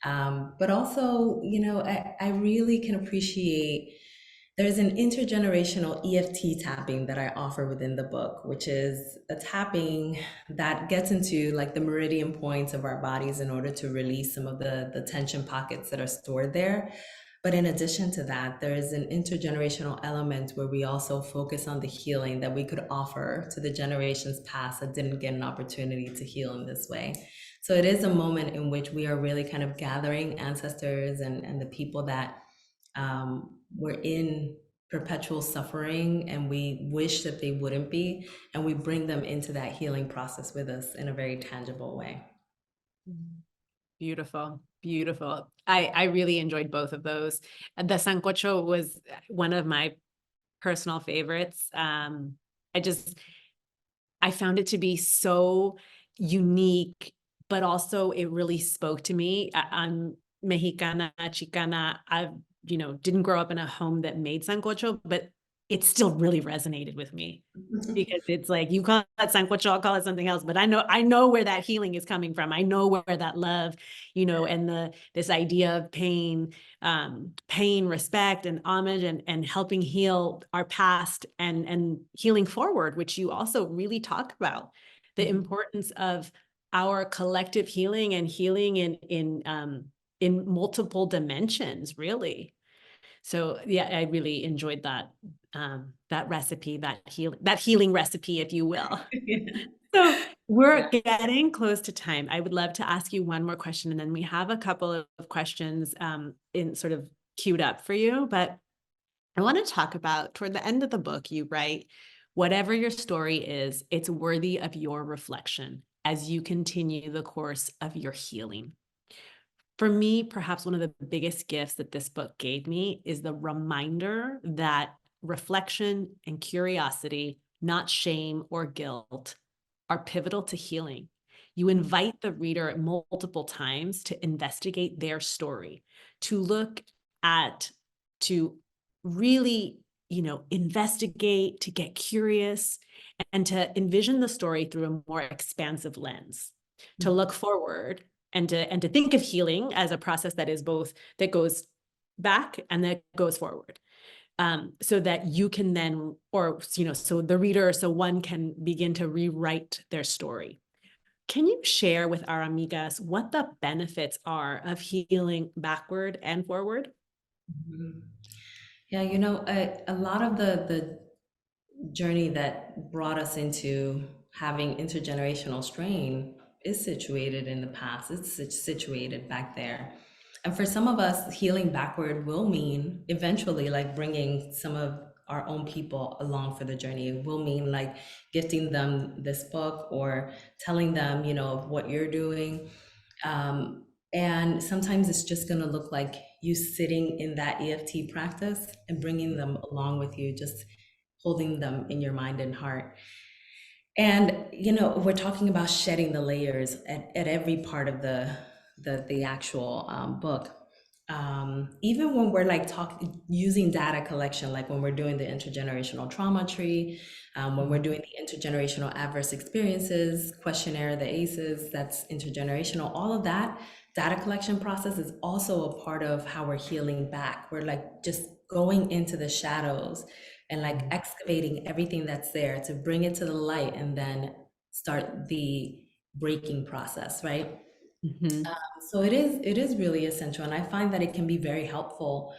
B: But also, you know, I really can appreciate there's an intergenerational EFT tapping that I offer within the book, which is a tapping that gets into like the meridian points of our bodies in order to release some of the tension pockets that are stored there. But in addition to that, there is an intergenerational element where we also focus on the healing that we could offer to the generations past that didn't get an opportunity to heal in this way. So it is a moment in which we are really kind of gathering ancestors and the people that we're in perpetual suffering and we wish that they wouldn't be, and we bring them into that healing process with us in a very tangible way.
A: Beautiful, beautiful. I really enjoyed both of those. The sancocho was one of my personal favorites. I found it to be so unique, but also it really spoke to me. I'm Mexicana, Chicana. I, didn't grow up in a home that made sancocho, but it still really resonated with me because it's like you call it sancocho, I'll call it something else, but I know where that healing is coming from. I know where that love, and this idea of pain, respect, and homage, and helping heal our past and healing forward, which you also really talk about the importance of our collective healing and healing in multiple dimensions, really. So yeah, I really enjoyed that recipe, that healing recipe, if you will. So we're getting close to time. I would love to ask you one more question, and then we have a couple of questions in sort of queued up for you. But I want to talk about toward the end of the book, you write, whatever your story is, it's worthy of your reflection as you continue the course of your healing. For me, perhaps one of the biggest gifts that this book gave me is the reminder that reflection and curiosity, not shame or guilt, are pivotal to healing. You invite the reader multiple times to investigate their story, to look at, to really, investigate, to get curious, and to envision the story through a more expansive lens, to look forward and to think of healing as a process that is both, that goes back and that goes forward, so that you can then, so the reader, so one can begin to rewrite their story. Can you share with our amigas what the benefits are of healing backward and forward?
B: Mhm. Yeah, you know, a lot of the journey that brought us into having intergenerational strain is situated in the past. It's situated back there. And for some of us, healing backward will mean eventually like bringing some of our own people along for the journey. It will mean like gifting them this book or telling them, you know, of what you're doing. And sometimes it's just going to look like you sitting in that EFT practice and bringing them along with you, just holding them in your mind and heart. And you know, we're talking about shedding the layers at every part of the actual book. Even when we're like talking using data collection, like when we're doing the intergenerational trauma tree, when we're doing the intergenerational adverse experiences questionnaire, the ACEs, that's intergenerational. All of that data collection process is also a part of how we're healing back. We're like just going into the shadows and like excavating everything that's there to bring it to the light and then start the breaking process, right?
A: Mhm.
B: So it is really essential, and I find that it can be very helpful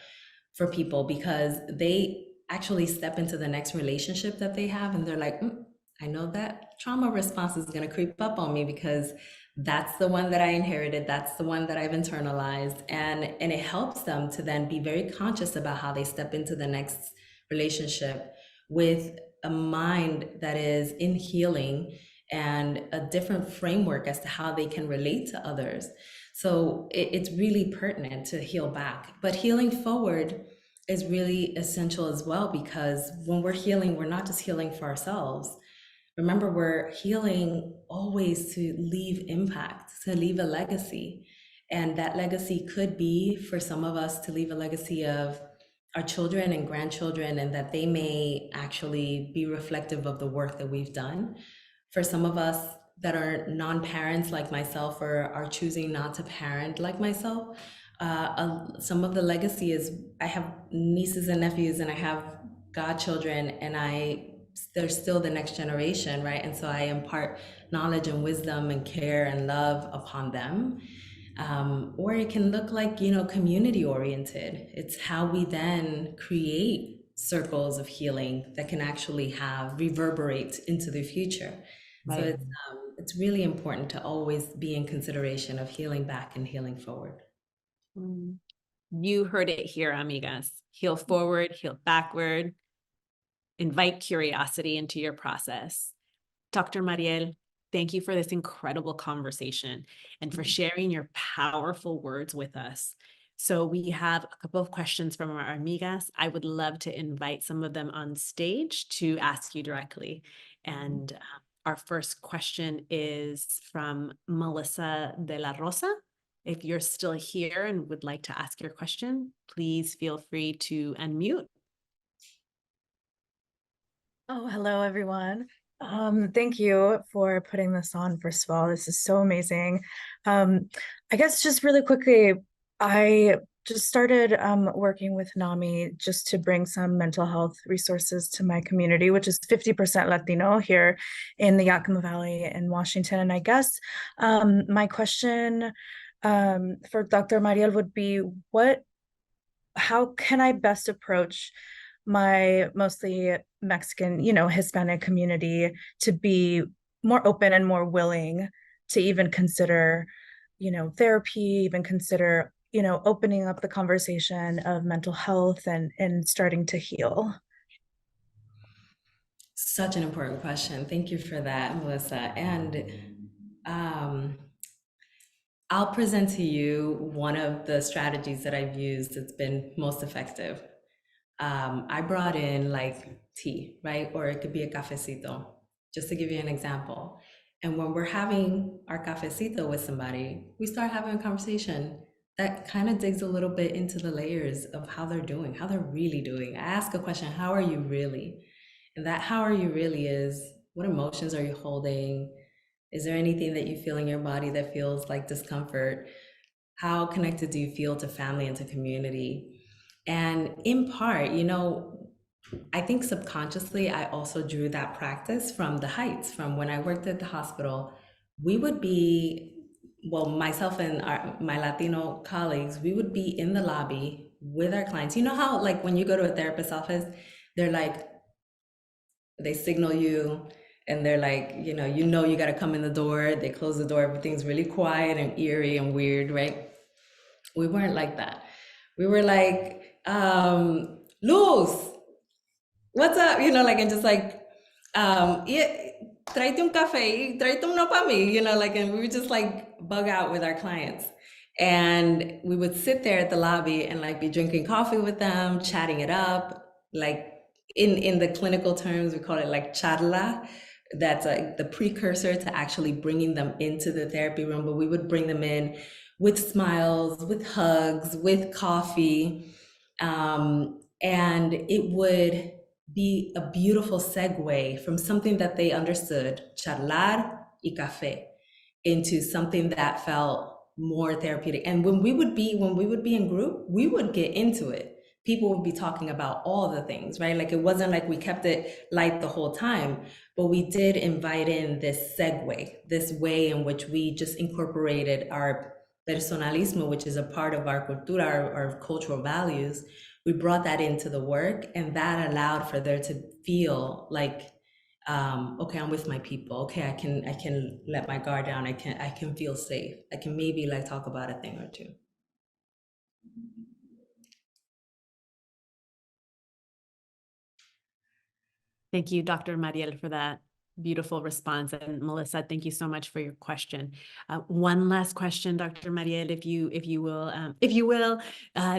B: for people because they actually step into the next relationship that they have and they're like, I know that trauma response is going to creep up on me because that's the one that I inherited, that's the one that I've internalized, and it helps them to then be very conscious about how they step into the next relationship with a mind that is in healing and a different framework as to how they can relate to others. So it's really pertinent to heal back. But healing forward is really essential as well, because when we're healing, we're not just healing for ourselves. Remember, we're healing always to leave impact, to leave a legacy. And that legacy could be, for some of us, to leave a legacy of our children and grandchildren, and that they may actually be reflective of the work that we've done. For some of us that are non-parents like myself, or are choosing not to parent like myself, some of the legacy is, I have nieces and nephews, and I have godchildren, and they're still the next generation, right? And so I impart knowledge and wisdom and care and love upon them. Or it can look like, community oriented. It's how we then create circles of healing that can actually have reverberate into the future. So
A: Right.
B: it's really important to always be in consideration of healing back and healing forward.
A: Mm. You heard it here, amigas. Heal forward, heal backward, invite curiosity into your process. Dr. Mariel, thank you for this incredible conversation and for sharing your powerful words with us. So we have a couple of questions from our amigas. I would love to invite some of them on stage to ask you directly. And our first question is from Melissa de la Rosa. If you're still here and would like to ask your question, please feel free to unmute.
C: Oh, hello, everyone. Thank you for putting this on, first of all. This is so amazing. I guess just really quickly, I just started working with NAMI just to bring some mental health resources to my community, which is 50% Latino here in the Yakima Valley in Washington. And I guess my question for Dr. Mariel would be, how can I best approach my mostly Mexican, Hispanic community to be more open and more willing to even consider, therapy, even consider, opening up the conversation of mental health and starting to heal?
B: Such an important question. Thank you for that, Melissa. And um, I'll present to you one of the strategies that I've used that's been most effective. I brought in like tea, right? Or it could be a cafecito, just to give you an example. And when we're having our cafecito with somebody, we start having a conversation that kind of digs a little bit into the layers of how they're doing, how they're really doing. I ask a question, how are you really? And that how are you really is, what emotions are you holding? Is there anything that you feel in your body that feels like discomfort? How connected do you feel to family and to community? And in part, I think subconsciously, I also drew that practice from the Heights, from when I worked at the hospital. We would be, well, myself and my Latino colleagues, we would be in the lobby with our clients. You know how, like, when you go to a therapist's office, they're like, they signal you and they're like, you got to come in the door. They close the door. Everything's really quiet and eerie and weird, right? We weren't like that. We were like, Luz, what's up? And just like, yeah, tráete un café, tráete uno para mí, and we would just like bug out with our clients. And we would sit there at the lobby and like be drinking coffee with them, chatting it up. Like in the clinical terms, we call it like charla. That's the precursor to actually bringing them into the therapy room. But we would bring them in with smiles, with hugs, with coffee. And it would be a beautiful segue from something that they understood, charlar y café, into something that felt more therapeutic. And when we would be in group, we would get into it. People would be talking about all the things, right? Like, it wasn't like we kept it light the whole time, but we did invite in this segue, this way in which we just incorporated our personalismo, which is a part of our cultura, our cultural values. We brought that into the work, and that allowed for there to feel like, okay, I'm with my people. Okay, I can let my guard down. I can feel safe. I can maybe like talk about a thing or two.
A: Thank you, Dr. Mariel, for that. Beautiful response. And Melissa, thank you so much for your question. One last question, Dr. Mariel, if you will.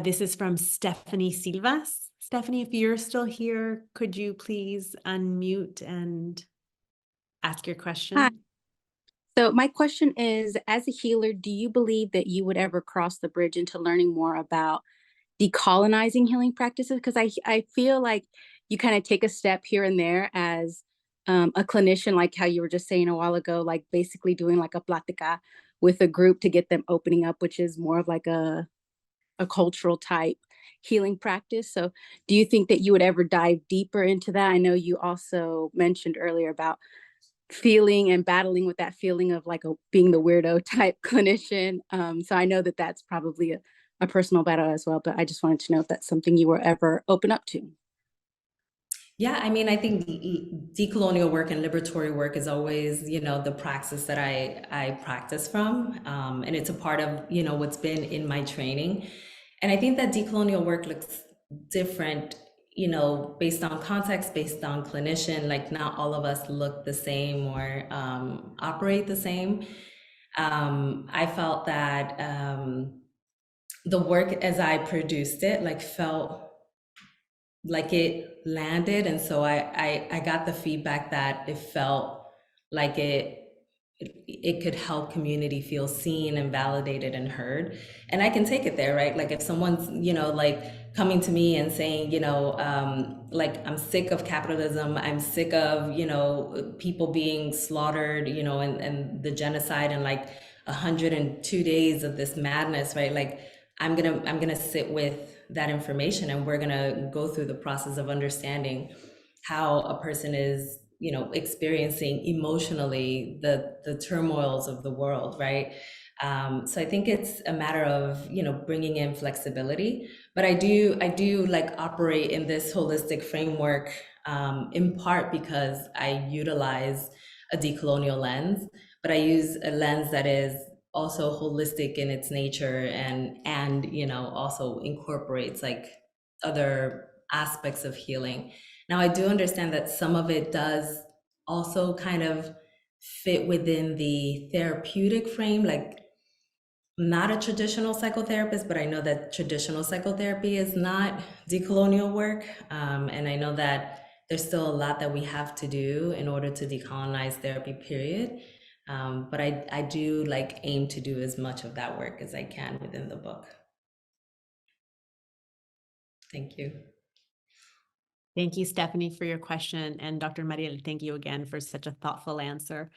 A: This is from Stephanie Silvas. Stephanie, if you're still here, could you please unmute and ask your
D: Hi.
A: question?
D: So my question is, as a healer, do you believe that you would ever cross the bridge into learning more about decolonizing healing practices? Because I feel like you kind of take a step here and there as a clinician, like how you were just saying a while ago, like basically doing like a plática with a group to get them opening up, which is more of like a cultural type healing practice. So do you think that you would ever dive deeper into that? I know you also mentioned earlier about feeling and battling with that feeling of like being the weirdo type clinician. So I know that that's probably a personal battle as well, but I just wanted to know if that's something you were ever open up to.
B: Yeah, I mean, I think decolonial work and liberatory work is always, the praxis that I practice from, and it's a part of, what's been in my training. And I think that decolonial work looks different, based on context, based on clinician. Like not all of us look the same or operate the same. I felt that the work as I produced it, like felt like it landed, and so I got the feedback that it felt like it could help community feel seen and validated and heard. And I can take it there, right? Like if someone's like coming to me and saying, like I'm sick of capitalism, I'm sick of people being slaughtered, and the genocide, and like 102 days of this madness, right? Like I'm gonna sit with that information, and we're gonna go through the process of understanding how a person is, experiencing emotionally the turmoils of the world, right? So I think it's a matter of, bringing in flexibility, but I do like operate in this holistic framework, in part because I utilize a decolonial lens, but I use a lens that is also holistic in its nature, and also incorporates like other aspects of healing. Now I do understand that some of it does also kind of fit within the therapeutic frame. Like I'm not a traditional psychotherapist, but I know that traditional psychotherapy is not decolonial work, and I know that there's still a lot that we have to do in order to decolonize therapy, period. But I do like aim to do as much of that work as I can within the book. Thank you.
A: Thank you, Stephanie, for your question. And Dr. Mariel, thank you again for such a thoughtful answer.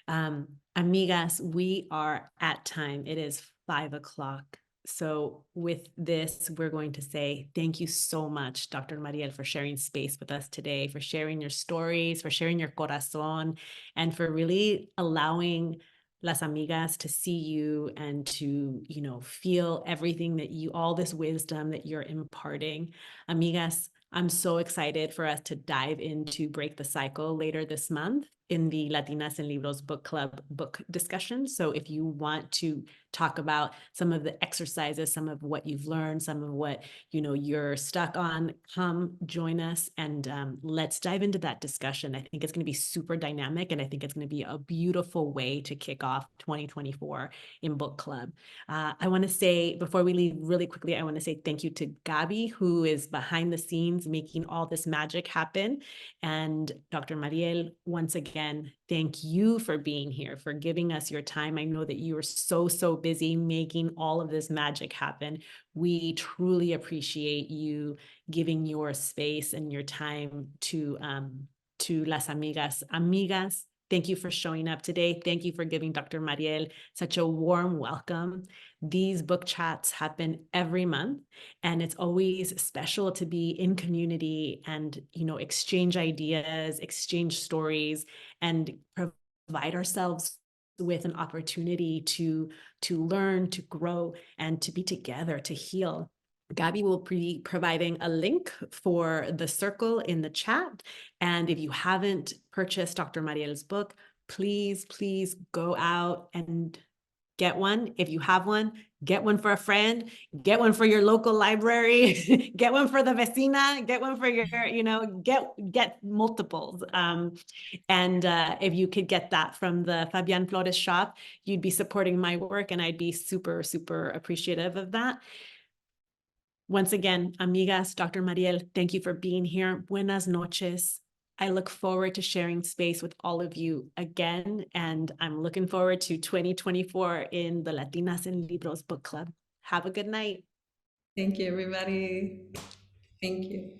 A: Amigas, we are at time. It is 5 o'clock. So with this, we're going to say thank you so much, Dr. Mariel, for sharing space with us today, for sharing your stories, for sharing your corazón, and for really allowing Las Amigas to see you and to, feel everything that all this wisdom that you're imparting. Amigas, I'm so excited for us to dive into Break the Cycle later this month in the Latinas en Libros Book Club book discussion. So if you want to talk about some of the exercises, some of what you've learned, some of what you're stuck on, come join us, and let's dive into that discussion. I think it's going to be super dynamic, and I think it's going to be a beautiful way to kick off 2024 in book club. I want to say, before we leave really quickly, I want to say thank you to Gabi, who is behind the scenes making all this magic happen. And Dr. Mariel, once again, thank you for being here, for giving us your time. I know that you are so busy making all of this magic happen. We truly appreciate you giving your space and your time to Las Amigas. Amigas, thank you for showing up today. Thank you for giving Dr. Mariel such a warm welcome. These book chats happen every month, and it's always special to be in community and, exchange ideas, exchange stories, and provide ourselves with an opportunity to learn, to grow, and to be together, to heal. Gabi will be providing a link for the circle in the chat. And if you haven't purchased Dr. Mariel's book, please go out and get one. If you have one, get one for a friend, get one for your local library, get one for the vecina, get one for your, get multiples. And if you could get that from the Fabian Flores shop, you'd be supporting my work, and I'd be super, super appreciative of that. Once again, amigas, Dr. Mariel, thank you for being here. Buenas noches. I look forward to sharing space with all of you again, and I'm looking forward to 2024 in the Latinas en Libros Book Club. Have a good night.
B: Thank you, everybody. Thank you.